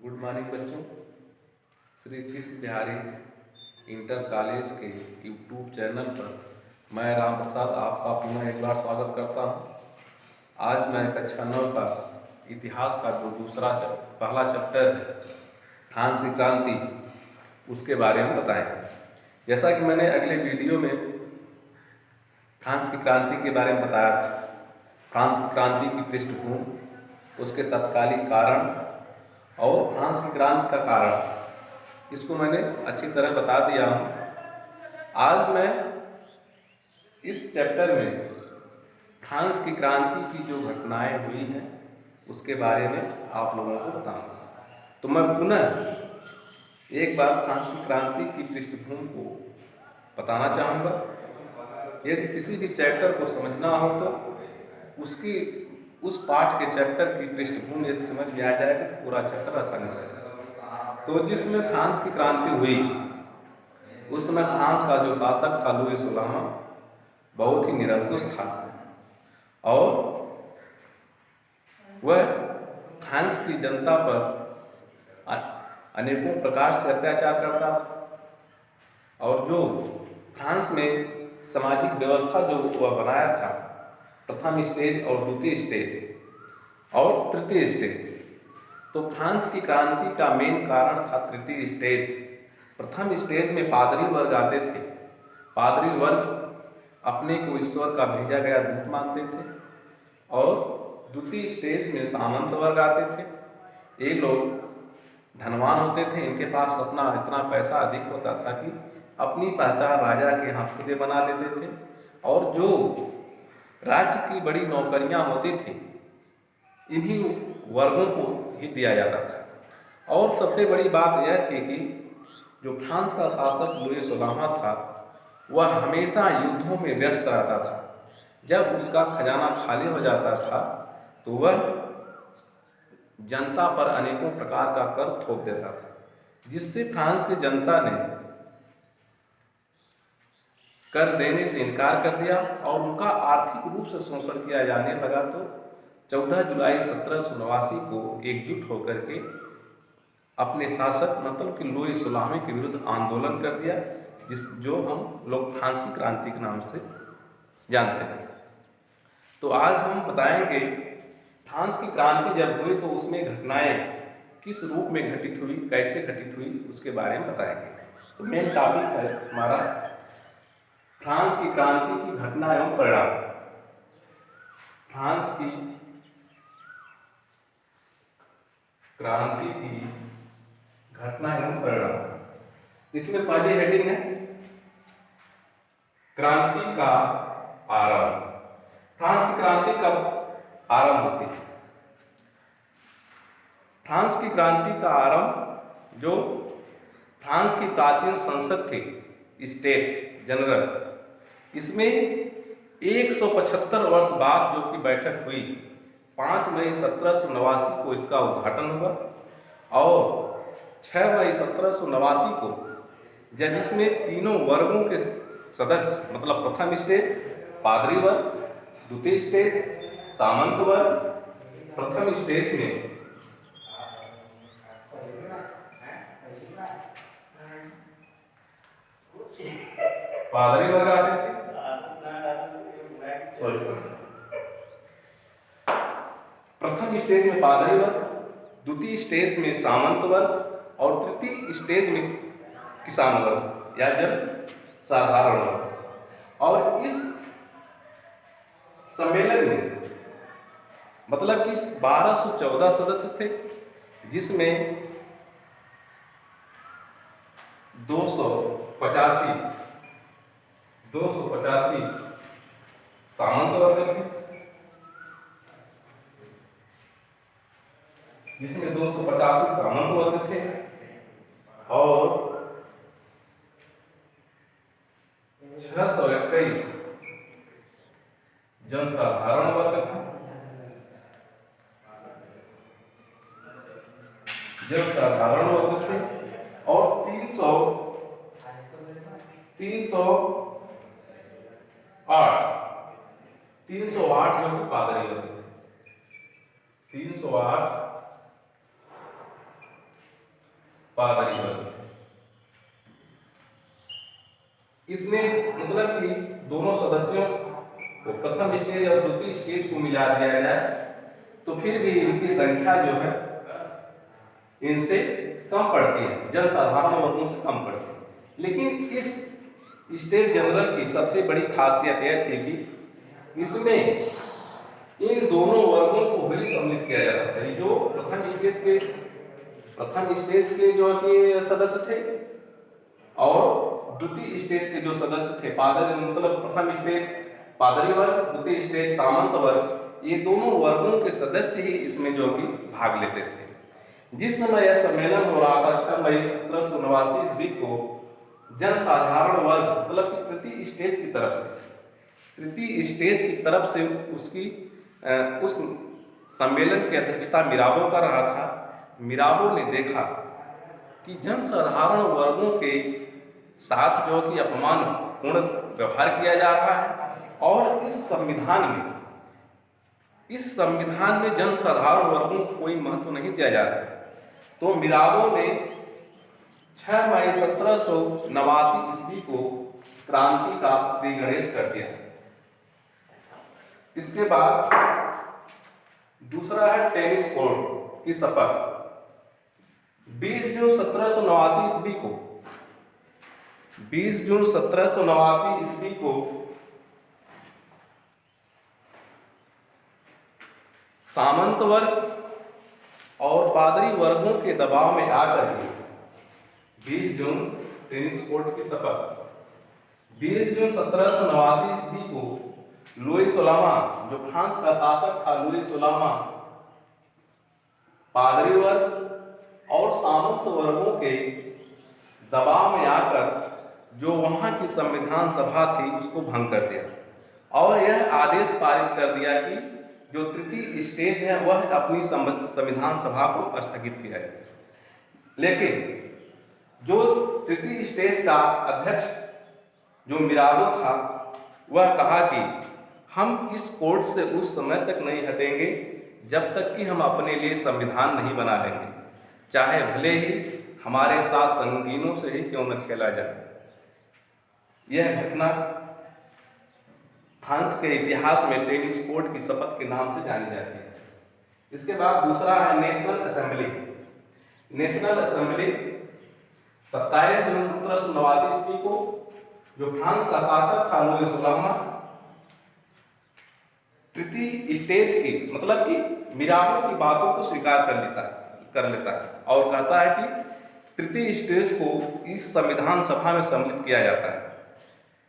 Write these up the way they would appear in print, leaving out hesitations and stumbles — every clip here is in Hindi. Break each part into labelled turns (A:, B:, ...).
A: गुड मॉर्निंग बच्चों। श्री कृष्ण बिहारी इंटर कॉलेज के यूट्यूब चैनल पर मैं राम प्रसाद आपका पुनः एक बार स्वागत करता हूं। आज मैं कक्षा 9 का इतिहास का जो पहला चैप्टर है फ्रांस की क्रांति, उसके बारे में बताएंगे। जैसा कि मैंने अगले वीडियो में फ्रांस की क्रांति के बारे में बताया था, फ्रांस की क्रांति की पृष्ठभूमि, उसके तत्कालीन कारण और फ्रांस की क्रांति का कारण, इसको मैंने अच्छी तरह बता दिया हूँ। आज मैं इस चैप्टर में फ्रांस की क्रांति की जो घटनाएं हुई हैं उसके बारे में आप लोगों को बताऊँगा। तो मैं पुनः एक बार फ्रांस की क्रांति की पृष्ठभूमि को बताना चाहूँगा। यदि किसी भी चैप्टर को समझना हो तो उस पाठ के चैप्टर की पृष्ठभूमि यदि समझ में आ जाएगा तो पूरा चैप्टर आसानी से आएगा। तो जिसमें फ्रांस की क्रांति हुई उस समय फ्रांस का जो शासक था लुई 16वां बहुत ही निरंकुश था और वह फ्रांस की जनता पर अनेकों प्रकार से अत्याचार करता था और जो फ्रांस में सामाजिक व्यवस्था जो वह बनाया था, प्रथम स्टेज और द्वितीय स्टेज और तृतीय स्टेज, तो फ्रांस की क्रांति का मेन कारण था तृतीय स्टेज। प्रथम स्टेज में पादरी वर्ग आते थे। पादरी वर्ग अपने को ईश्वर का भेजा गया दूत मानते थे और द्वितीय स्टेज में सामंत वर्ग आते थे। ये लोग धनवान होते थे, इनके पास अपना इतना पैसा अधिक होता था कि अपनी पहचान राजा के यहाँ खुदे बना लेते थे और जो राज्य की बड़ी नौकरियां होती थी इन्हीं वर्गों को ही दिया जाता था। और सबसे बड़ी बात यह थी कि जो फ्रांस का शासक लुई 16वां था वह हमेशा युद्धों में व्यस्त रहता था। जब उसका खजाना खाली हो जाता था तो वह जनता पर अनेकों प्रकार का कर थोप देता था, जिससे फ्रांस की जनता ने कर देने से इनकार कर दिया और उनका आर्थिक रूप से शोषण किया जाने लगा। तो 14 जुलाई 1789 को एकजुट होकर के अपने शासक मतलब कि लुई 16वें के विरुद्ध आंदोलन कर दिया, जो हम लोग फ्रांस की क्रांति के नाम से जानते हैं। तो आज हम बताएंगे फ्रांस की क्रांति जब हुई तो उसमें घटनाएं किस रूप में घटित हुई, कैसे घटित हुई, उसके बारे में बताएंगे। तो मेन टॉपिक है हमारा फ्रांस की क्रांति की घटना एवं परिणाम। फ्रांस की क्रांति की घटना एवं परिणाम। इसमें पहली हेडिंग है क्रांति का आरंभ। फ्रांस की क्रांति कब आरंभ होती है? फ्रांस की क्रांति का आरंभ जो फ्रांस की प्राचीन संसद थी, स्टेट जनरल, इसमें 175 वर्ष बाद जो कि बैठक हुई 5 मई 1789 को इसका उद्घाटन हुआ और 6 मई 1789 को जब इसमें तीनों वर्गों के सदस्य मतलब प्रथम स्टेज पादरी वर्ग, द्वितीय स्टेज सामंत वर्ग, प्रथम स्टेज में पादरी वर्ग आते थे, प्रथम स्टेज में पादरी वर्ग, द्वितीय स्टेज में सामंत वर्ग और तृतीय स्टेज में किसान वर्ग या जन साधारण वर्ग। और इस सम्मेलन में मतलब कि 1214 सदस्य थे, जिसमें 285 सामंत वर्ग थे, जिसमें 285 सामंत वर्ग थे और 621 जनसाधारण वर्ग था। जनसाधारण वर्ग थे और 308 जो कि पादरी वर्ग थे। 308 पादरी वर्ग थे। इतने मतलब कि दोनों सदस्यों को प्रथम स्टेज और द्वितीय स्टेज को मिला दिया जाए तो फिर भी इनकी संख्या जो है इनसे कम पड़ती है, जनसाधारण वर्गों से कम पड़ती है। लेकिन इस स्टेट जनरल की सबसे बड़ी खासियत यह थी कि इसमें इन दोनों वर्गों को ही सम्मिलित किया जाता है। जो प्रथम स्टेज के जो कि सदस्य थे और द्वितीय स्टेज के जो सदस्य थे, पादरी मतलब प्रथम स्टेज पादरी वर्ग, द्वितीय स्टेज सामंत वर्ग, ये दोनों वर्गों के सदस्य ही इसमें जो कि भाग लेते थे। जिस समय यह सम्मेलन हो रहा था 6 मई 1789 ईस्वी को, जनसाधारण वर्ग मतलब कि तृतीय स्टेज की तरफ से उसकी उस सम्मेलन की अध्यक्षता मिराबो कर रहा था। मिराबो ने देखा कि जनसाधारण वर्गों के साथ जो कि अपमानपूर्ण व्यवहार किया जा रहा है और इस संविधान में जनसाधारण वर्गों को कोई महत्व नहीं दिया जा रहा है। तो मिराबो ने 6 मई 1789 ईस्वी को क्रांति का श्री गणेश कर दिया। इसके बाद दूसरा है टेनिस कोर्ट की शपथ। 20 जून 1789 ईस्वी को सामंत वर्ग और पादरी वर्गों के दबाव में आकर 20 जून टेनिस कोर्ट की शपथ। 20 जून 1789 ईस्वी को लुई सोलामा, जो फ्रांस का शासक था, लुई सोलामा पादरी वर्ग और सामंत वर्गों के दबाव में आकर जो वहां की संविधान सभा थी उसको भंग कर दिया और यह आदेश पारित कर दिया कि जो तृतीय स्टेज है वह अपनी संविधान सभा को स्थगित किया है। लेकिन जो तृतीय स्टेज का अध्यक्ष जो मिराबो था, वह कहा कि हम इस कोर्ट से उस समय तक नहीं हटेंगे जब तक कि हम अपने लिए संविधान नहीं बना लेंगे, चाहे भले ही हमारे साथ संगीनों से ही क्यों न खेला जाए। यह घटना फ्रांस के इतिहास में टेनिस कोर्ट की शपथ के नाम से जानी जाती है। इसके बाद दूसरा है नेशनल असेंबली। 27 जून 1789 ईस्वी को जो फ्रांस का शासक था लुई सोलामा तृतीय स्टेज की मतलब कि मिराबो की बातों को स्वीकार कर लेता है और कहता है कि तृतीय स्टेज को इस संविधान सभा में सम्मिलित किया जाता है।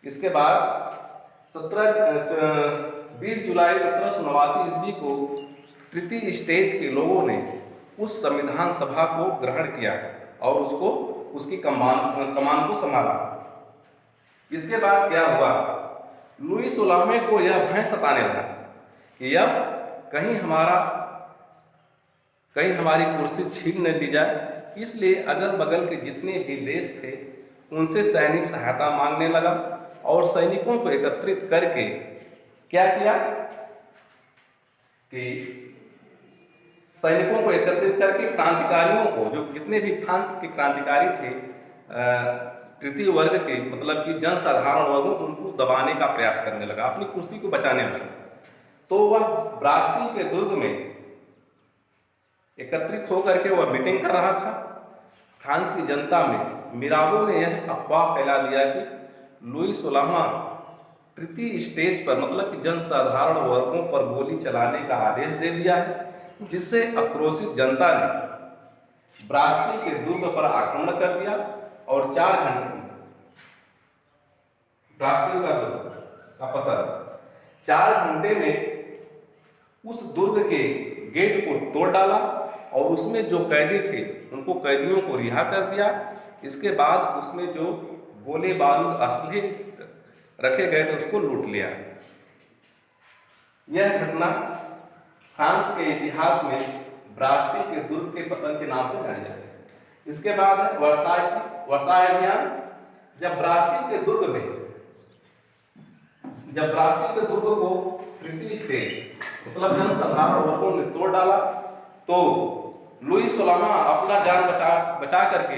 A: इसके बाद 20 जुलाई 1789 ईस्वी को तृतीय स्टेज के लोगों ने उस संविधान सभा को ग्रहण किया और उसकी कमान को संभाला। इसके बाद क्या हुआ, लुई सोलामे को यह भय सताने लगा कि अब कहीं हमारी कुर्सी छीन न ली जाए, इसलिए अगल बगल के जितने भी देश थे उनसे सैनिक सहायता मांगने लगा और सैनिकों को एकत्रित करके क्या किया कि सैनिकों को एकत्रित करके क्रांतिकारियों को, जो जितने भी फ्रांस के क्रांतिकारी थे तृतीय वर्ग के मतलब कि जनसाधारण वर्गों, उनको दबाने का प्रयास करने लगा, अपनी कुर्सी को बचाने लगा। तो वह ब्रास्टी के दुर्ग में एकत्रित होकर के वह मीटिंग कर रहा था। फ्रांस की जनता में मिराबो ने यह अफवाह फैला दिया कि लुई सोलामा तृतीय स्टेज पर मतलब कि जनसाधारण वर्गों पर गोली चलाने का आदेश दे दिया है, जिससे आक्रोशित जनता ने ब्रास्टी के दुर्ग पर आक्रमण कर दिया और 4 घंटे में ब्रास्टी का दुर्ग का पता 4 घंटे में उस दुर्ग के गेट को तोड़ डाला और उसमें जो कैदी थे उनको कैदियों को रिहा कर दिया। इसके बाद उसमें जो गोले बारूद असलहे रखे गए थे उसको लूट लिया। यह घटना फ्रांस के इतिहास में ब्रास्टी के दुर्ग के पतन के नाम से जानी जाती है। इसके बाद है वर्साय अभियान। जब ब्रास्टी के दुर्ग को तृतीय स्टेज मतलब जनसाधारण वर्गों ने तोड़ डाला तो लुई 16वां अपना जान बचा करके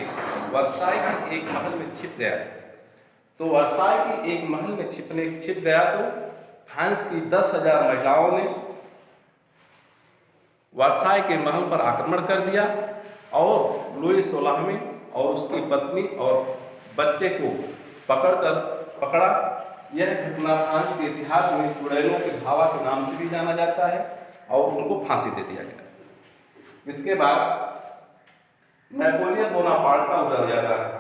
A: वर्साई के एक महल में छिप गया। तो वर्साई के एक महल में छिप गया तो फ्रांस की 10,000 महिलाओं ने वर्साई के महल पर आक्रमण कर दिया और लुई 16वें और उसकी पत्नी और बच्चे को पकड़ा। यह घटना फ्रांस के इतिहास में चुड़ैलों के धावा के नाम से भी जाना जाता है और उनको फांसी दे दिया गया। इसके बाद नेपोलियन बोनापार्ट का उदय हो जाता है।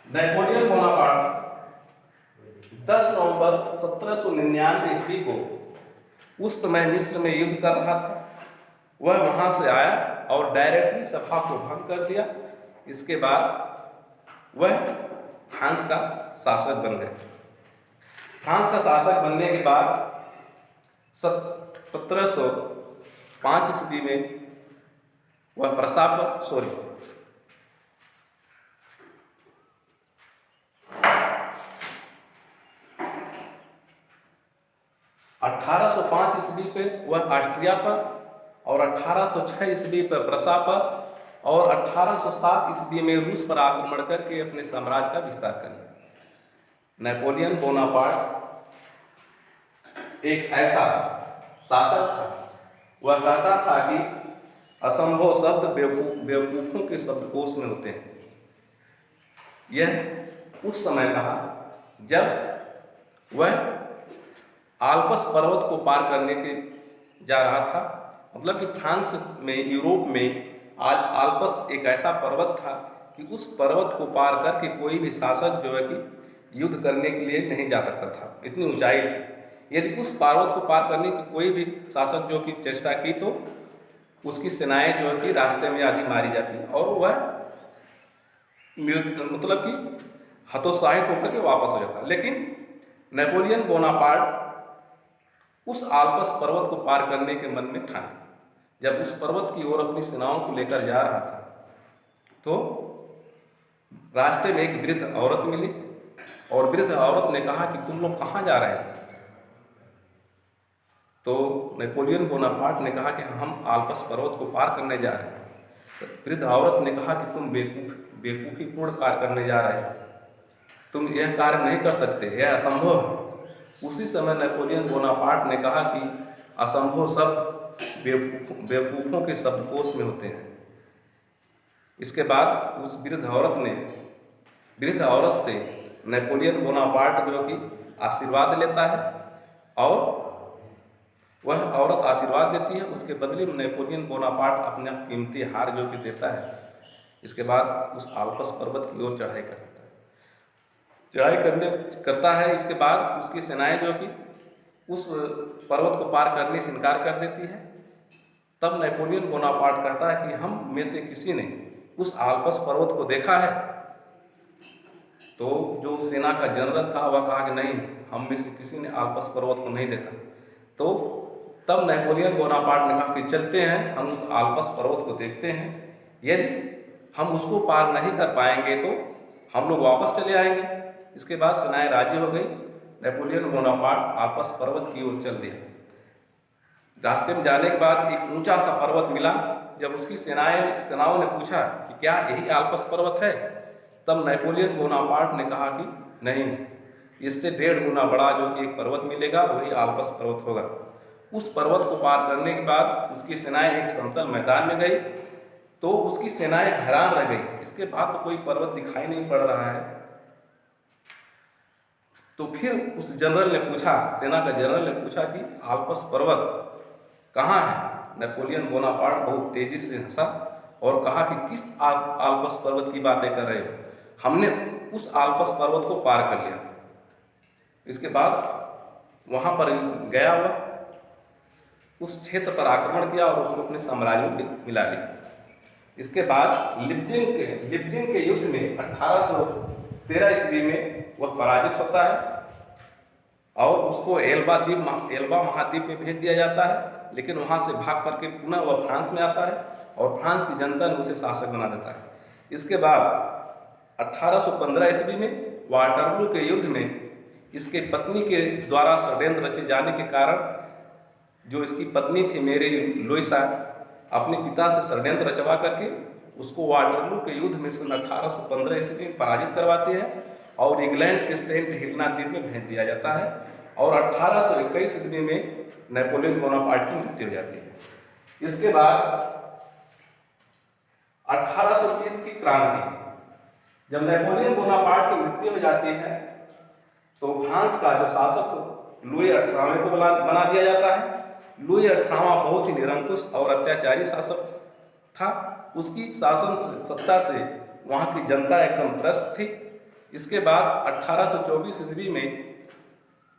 A: नेपोलियन बोनापार्ट 10 नवंबर 1799 ईस्वी को उस समय मिस्र में युद्ध कर रहा था। वह वहां से आया और डायरेक्टरी सभा को भंग कर दिया। इसके बाद वह फ्रांस का शासक बन गए। फ्रांस का शासक बनने के बाद 1705 ईस्वी में वह प्रसाद 1805 ईस्वी पे वह ऑस्ट्रिया पर और 1806 ईस्वी पर प्रसा पर और 1807 ईस्वी में रूस पर आक्रमण करके अपने साम्राज्य का विस्तार कर लिया। नेपोलियन बोनापार्ट एक ऐसा शासक था, वह कहता था कि असंभव शब्द बेवकूफों के शब्दकोश में होते हैं। यह उस समय कहा जब वह आल्प्स पर्वत को पार करने के जा रहा था। मतलब कि फ्रांस में, यूरोप में आज आल्प्स एक ऐसा पर्वत था कि उस पर्वत को पार करके कोई भी शासक जो है कि युद्ध करने के लिए नहीं जा सकता था, इतनी ऊंचाई थी। यदि उस पर्वत को पार करने की कोई भी शासक जो कि चेष्टा की तो उसकी सेनाएं जो है कि रास्ते में आदि मारी जाती और वह मतलब कि हतोत्साहित होकर के वापस हो जाता। लेकिन नेपोलियन बोनापार्ट उस आल्प्स पर्वत को पार करने के मन में ठाना। जब उस पर्वत की ओर अपनी सेनाओं को लेकर जा रहा था तो रास्ते में एक वृद्ध औरत मिली और वृद्ध औरत ने कहा कि तुम लोग कहाँ जा रहे हैं? तो नेपोलियन बोनापार्ट ने कहा कि हम आल्प्स पर्वत को पार करने जा रहे हैं। तो वृद्ध औरत ने कहा कि तुम बेवकूफ़ीपूर्ण कार्य करने जा रहे हो, तुम यह कार्य नहीं कर सकते, यह असंभव है। उसी समय नेपोलियन बोनापार्ट ने कहा कि असंभव शब्द बेवकूफ़ों के शब्दकोश में होते हैं। इसके बाद उस वृद्ध औरत से नेपोलियन बोनापार्ट जो कि आशीर्वाद लेता है और वह औरत आशीर्वाद देती है। उसके बदले में नेपोलियन बोनापार्ट अपना कीमती हार जो कि देता है। इसके बाद उस आल्प्स पर्वत की ओर चढ़ाई करता है। इसके बाद उसकी सेनाएं जो कि उस पर्वत को पार करने से इनकार कर देती है। तब नेपोलियन बोनापार्ट कहता है कि हम में से किसी ने उस आल्प्स पर्वत को देखा है? तो जो सेना का जनरल था वह कहा कि नहीं, हम में से किसी ने आल्प्स पर्वत को नहीं देखा। तो तब नेपोलियन बोनापार्ट ने कहा कि चलते हैं, हम उस आल्प्स पर्वत को देखते हैं। यदि हम उसको पार नहीं कर पाएंगे तो हम लोग वापस चले आएंगे। इसके बाद सेनाएं राजी हो गई। नेपोलियन बोनापार्ट आल्प्स पर्वत की ओर चल दिया। रास्ते में जाने के बाद एक ऊंचा सा पर्वत मिला। जब उसकी सेनाओं ने पूछा कि क्या यही आल्प्स पर्वत है? तब नेपोलियन बोनापार्ट ने कहा कि नहीं, इससे 1.5 गुना बड़ा जो कि एक पर्वत मिलेगा वही आल्प्स पर्वत होगा। उस पर्वत को पार करने के बाद उसकी सेनाएं एक समतल मैदान में गई तो उसकी सेनाएं हैरान रह गई। इसके बाद तो कोई पर्वत दिखाई नहीं पड़ रहा है। तो फिर उस जनरल ने पूछा, सेना का जनरल ने पूछा कि आल्प्स पर्वत कहाँ है? नेपोलियन बोनापार्ट बहुत तेजी से हंसा और कहा कि किस आल्प्स पर्वत की बातें कर रहे हो? हमने उस आल्प्स पर्वत को पार कर लिया। इसके बाद वहाँ पर गया हुआ उस क्षेत्र पर आक्रमण किया और उसको अपने साम्राज्य में मिला लिया। इसके बाद लिप्जिंग के युद्ध में 1813 ईस्वी में वह पराजित होता है और उसको एल्बा महाद्वीप में भेज दिया जाता है। लेकिन वहाँ से भाग करके पुनः वह फ्रांस में आता है और फ्रांस की जनता ने उसे शासक बना देता है। इसके बाद 1815 ईस्वी में वाटरलू के युद्ध में इसके पत्नी के द्वारा षड्यंत्र रचे जाने के कारण जो इसकी पत्नी थी मेरी लुइसा, अपने पिता से षड्यंत्र रचवा करके उसको वाटरलू के युद्ध में सन 1815 ईस्वी में पराजित करवाते हैं और इंग्लैंड के सेंट हेलेना द्वीप में भेज दिया जाता है और 1821 ईस्वी में नेपोलियन बोनापार्ट की मृत्यु हो जाती है। इसके बाद 1830 की क्रांति, जब नेपोलियन बोनापार्ट की मृत्यु हो जाती है तो फ्रांस का जो शासक लुई 18वें को बना दिया जाता है। लुई 18वां बहुत ही निरंकुश और अत्याचारी शासक था। उसकी शासन से, सत्ता से वहाँ की जनता एकदम त्रस्त थी। इसके बाद 1824 ईस्वी में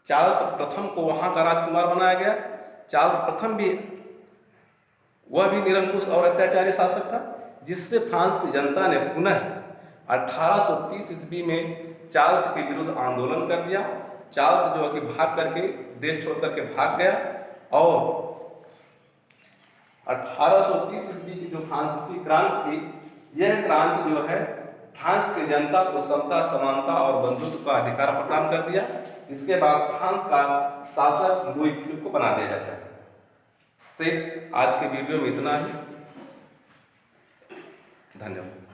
A: चार्ल्स प्रथम को वहाँ का राजकुमार बनाया गया। चार्ल्स प्रथम भी वह भी निरंकुश और अत्याचारी शासक था, जिससे फ्रांस की जनता ने पुनः 1830 ईस्वी में चार्ल्स के विरुद्ध आंदोलन कर दिया। चार्ल्स जो है कि भाग करके देश छोड़ करके भाग गया और 1830 ईस्वी की जो फ्रांसीसी क्रांति थी, यह क्रांति जो है फ्रांस की जनता को समता, समानता और बंधुत्व का अधिकार प्रदान कर दिया। इसके बाद फ्रांस का शासक लुई फिलिप को बना दिया जाता है। शेष आज के वीडियो में इतना ही। धन्यवाद।